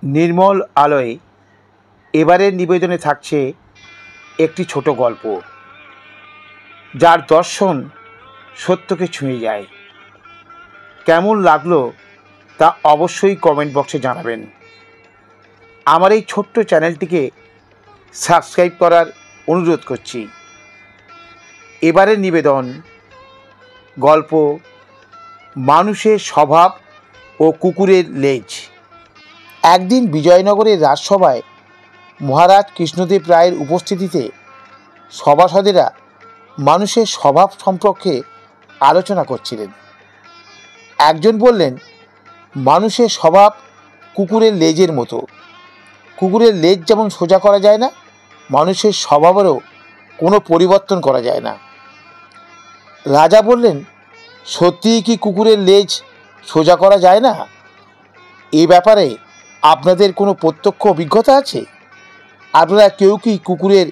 নির্মল আলোয় এবারের নিবেদনে থাকছে একটি ছোট গল্প, যার দর্শন সত্যকে ছুঁয়ে যায়। কেমন লাগলো তা অবশ্যই কমেন্ট বক্সে জানাবেন। আমার এই ছোট্ট চ্যানেলটিকে সাবস্ক্রাইব করার অনুরোধ করছি। এবারের নিবেদন গল্প মানুষের স্বভাব ও কুকুরের লেজ। একদিন বিজয়নগরের রাজসভায় মহারাজ কৃষ্ণদেব রায়ের উপস্থিতিতে সভাসদেরা মানুষের স্বভাব সম্পর্কে আলোচনা করছিলেন। একজন বললেন, মানুষের স্বভাব কুকুরের লেজের মতো। কুকুরের লেজ যেমন সোজা করা যায় না, মানুষের স্বভাবেরও কোনো পরিবর্তন করা যায় না। রাজা বললেন, সত্যিই কি কুকুরের লেজ সোজা করা যায় না? এই ব্যাপারে আপনাদের কোনো প্রত্যক্ষ অভিজ্ঞতা আছে? আপনারা কেউ কি কুকুরের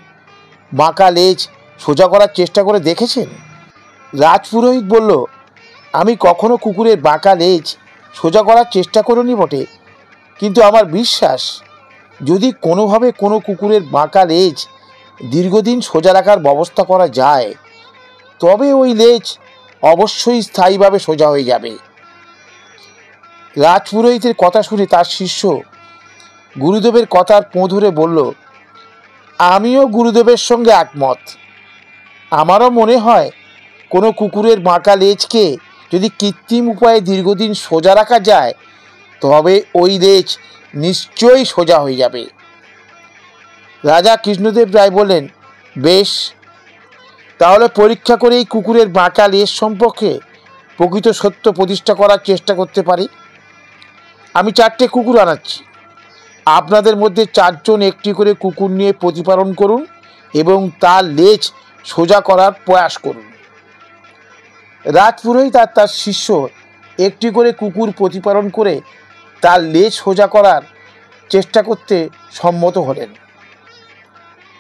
বাঁকা লেজ সোজা করার চেষ্টা করে দেখেছেন? রাজপুরোহিত বলল, আমি কখনো কুকুরের বাঁকা লেজ সোজা করার চেষ্টা করিনি বটে, কিন্তু আমার বিশ্বাস যদি কোনোভাবে কোনো কুকুরের বাঁকা লেজ দীর্ঘদিন সোজা রাখার ব্যবস্থা করা যায়, তবে ওই লেজ অবশ্যই স্থায়ীভাবে সোজা হয়ে যাবে। রাজপুরোহিতের কথা শুনে তার শিষ্য গুরুদেবের কথার পোঁ ধরে বলল, আমিও গুরুদেবের সঙ্গে একমত। আমারও মনে হয় কোনো কুকুরের বাঁকা লেজকে যদি কৃত্রিম উপায়ে দীর্ঘদিন সোজা রাখা যায়, তবে ওই লেজ নিশ্চয়ই সোজা হয়ে যাবে। রাজা কৃষ্ণদেব রায় বললেন, বেশ, তাহলে পরীক্ষা করেই কুকুরের বাঁকা লেজ সম্পর্কে প্রকৃত সত্য প্রতিষ্ঠা করার চেষ্টা করতে পারি। আমি 4টে কুকুর আনাচ্ছি। আপনাদের মধ্যে 4 জন একটি করে কুকুর নিয়ে প্রতিপালন করুন এবং তার লেজ সোজা করার প্রয়াস করুন। রাজপুরোহিত আর তার শিষ্য একটি করে কুকুর প্রতিপালন করে তার লেজ সোজা করার চেষ্টা করতে সম্মত হলেন।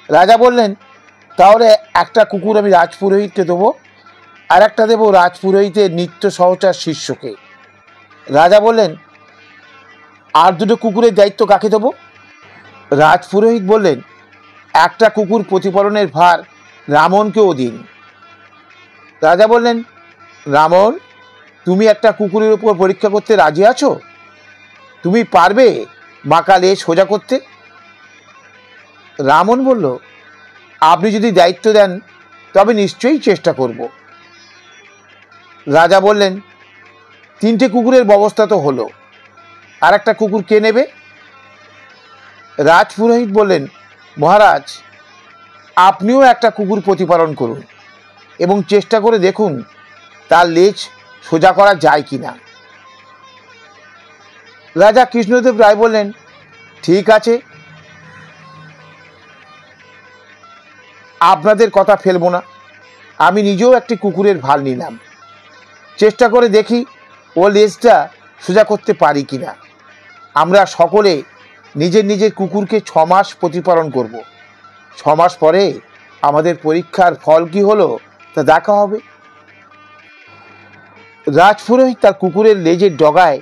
রাজা বললেন, তাহলে একটা কুকুর আমি রাজপুরোহিতকে দেবো, আর একটা দেবো রাজপুরোহিতের নিত্য সহচর শিষ্যকে। রাজা বললেন, আর 2টো কুকুরের দায়িত্ব কাকে দেবো? রাজপুরোহিত বললেন, একটা কুকুর প্রতিপালনের ভার রামনকেও দিন। রাজা বললেন, রামন, তুমি একটা কুকুরের উপর পরীক্ষা করতে রাজি আছো? তুমি পারবে বাঁকা লেজ সোজা করতে? রামন বলল, আপনি যদি দায়িত্ব দেন তবে নিশ্চয়ই চেষ্টা করব। রাজা বললেন, 3টে কুকুরের ব্যবস্থা তো হলো, আর একটা কুকুর কে নেবে? রাজপুরোহিত বললেন, মহারাজ, আপনিও একটা কুকুর প্রতিপালন করুন এবং চেষ্টা করে দেখুন তার লেজ সোজা করা যায় কি না। রাজা কৃষ্ণদেব রায় বললেন, ঠিক আছে, আপনাদের কথা ফেলবো না। আমি নিজেও একটি কুকুরের ভার নিলাম। চেষ্টা করে দেখি ও লেজটা সোজা করতে পারি কি না। আমরা সকলে নিজের নিজের কুকুরকে 6 মাস প্রতিপালন করব। 6 মাস পরে আমাদের পরীক্ষার ফল কি হলো তা দেখা হবে। রাজপুরোহিত তার কুকুরের লেজের ডগায়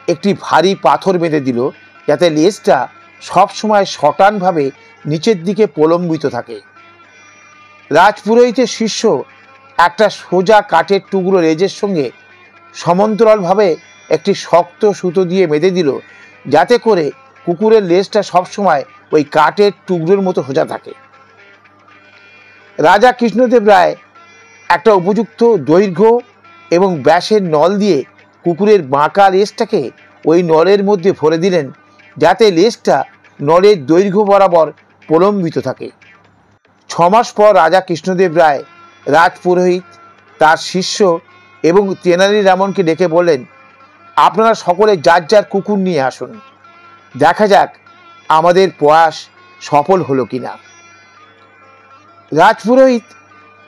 একটি ভারী পাথর বেঁধে দিল, যাতে লেজটা সবসময় সটানভাবে নিচের দিকে প্রলম্বিত থাকে। রাজপুরোহিতের শিষ্য একটা সোজা কাঠের টুকরো লেজের সঙ্গে সমান্তরালভাবে একটি শক্ত সুতো দিয়ে বেঁধে দিল, যাতে করে কুকুরের লেজটা সবসময় ওই কাঠের টুকরোর মতো সোজা থাকে। রাজা কৃষ্ণদেব রায় একটা উপযুক্ত দৈর্ঘ্য এবং ব্যাসের নল দিয়ে কুকুরের বাঁকা লেজটাকে ওই নলের মধ্যে ভরে দিলেন, যাতে লেজটা নলের দৈর্ঘ্য বরাবর প্রলম্বিত থাকে। 6 মাস পর রাজা কৃষ্ণদেব রায় রাজপুরোহিত, তার শিষ্য এবং তেনালি রামনকে ডেকে বললেন, আপনারা সকলে যার যার কুকুর নিয়ে আসুন। দেখা যাক আমাদের প্রয়াস সফল হলো কিনা। রাজপুরোহিত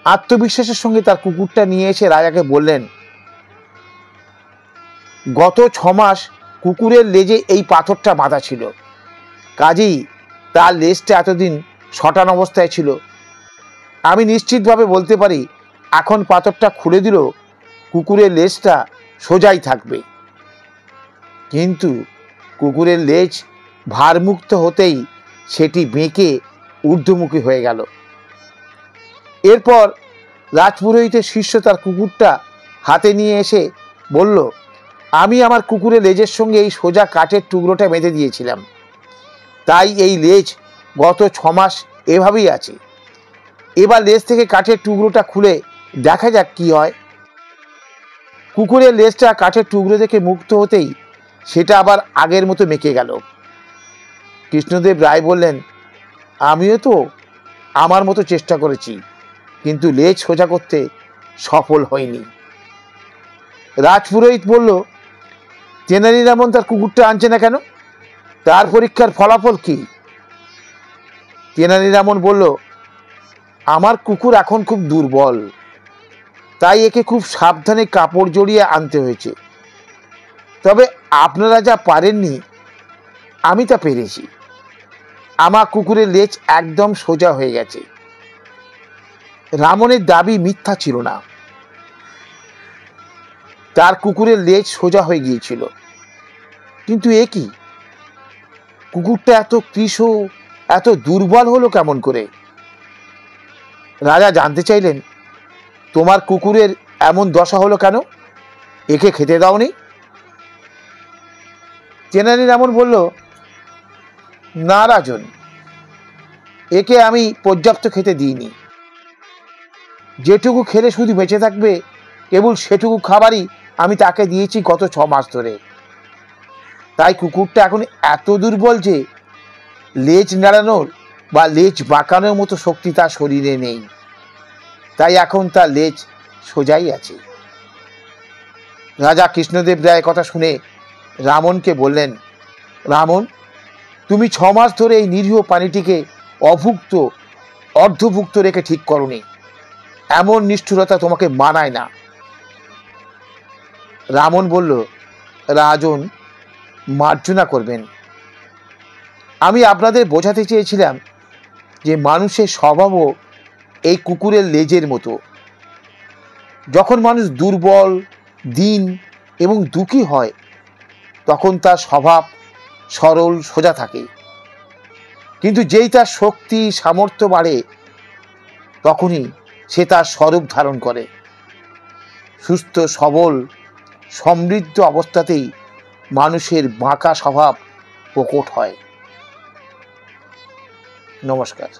আত্মবিশ্বাসের সঙ্গে তার কুকুরটা নিয়ে এসে রাজাকে বললেন, গত 6 মাস কুকুরের লেজে এই পাথরটা বাঁধা ছিল, কাজেই তার লেজটা এতদিন সটান অবস্থায় ছিল। আমি নিশ্চিতভাবে বলতে পারি, এখন পাথরটা খুলে দিলেও কুকুরের লেজটা সোজাই থাকবে। কিন্তু কুকুরের লেজ ভারমুক্ত হতেই সেটি বেঁকে ঊর্ধ্বমুখী হয়ে গেল। এরপর রাজপুরোহিতের শিষ্য তার কুকুরটা হাতে নিয়ে এসে বলল, আমি আমার কুকুরের লেজের সঙ্গে এই সোজা কাঠের টুকরোটা বেঁধে দিয়েছিলাম, তাই এই লেজ গত 6 মাস এভাবেই আছে। এবার লেজ থেকে কাঠের টুকরোটা খুলে দেখা যাক কি হয়। কুকুরের লেজটা কাঠের টুকরো থেকে মুক্ত হতেই সেটা আবার আগের মতো মেকে গেল। কৃষ্ণদেব রায় বললেন, আমিও তো আমার মতো চেষ্টা করেছি, কিন্তু লেজ সোজা করতে সফল হয়নি। রাজপুরোহিত বলল, তেনালীরামন তার কুকুরটা আনছে না কেন? তার পরীক্ষার ফলাফল কি? তেনালীরামন বলল, আমার কুকুর এখন খুব দুর্বল, তাই একে খুব সাবধানে কাপড় জড়িয়ে আনতে হয়েছে। তবে আপনারা যা পারেননি আমি তা পেরেছি। আমার কুকুরের লেজ একদম সোজা হয়ে গেছে। রামনের দাবি মিথ্যা ছিল না, তার কুকুরের লেজ সোজা হয়ে গিয়েছিল। কিন্তু এ কি, কুকুরটা এত কৃশ, এত দুর্বল হলো কেমন করে? রাজা জানতে চাইলেন, তোমার কুকুরের এমন দশা হলো কেন? একে খেতে দাওনি? তেনালীরামন বলল, না রাজন, একে আমি পর্যাপ্ত খেতে দিইনি। যেটুকু খেলে শুধু বেঁচে থাকবে কেবল সেটুকু খাবারই আমি তাকে দিয়েছি গত 6 মাস ধরে। তাই কুকুরটা এখন এত দুর্বল যে লেজ নাড়ানোর বা লেজ বাঁকানোর মতো শক্তি তার শরীরে নেই। তাই এখন তার লেজ সোজাই আছে। রাজা কৃষ্ণদেব রায় কথা শুনে রামনকে বললেন, রামন, তুমি 6 মাস ধরে এই নিরীহ প্রাণীটিকে অভুক্ত অর্ধভুক্ত রেখে ঠিক করনি। এমন নিষ্ঠুরতা তোমাকে মানায় না। রামন বলল, রাজন, মার্জনা করবেন। আমি আপনাদের বোঝাতে চেয়েছিলাম যে মানুষের স্বভাবও এই কুকুরের লেজের মতো। যখন মানুষ দুর্বল, দীন এবং দুঃখী হয় তখন তার স্বভাব সরল সোজা থাকে, কিন্তু যেই তার শক্তি সামর্থ্য বাড়ে তখনই সে তার স্বরূপ ধারণ করে। সুস্থ সবল সমৃদ্ধ অবস্থাতেই মানুষের বাঁকা স্বভাব প্রকট হয়। নমস্কার।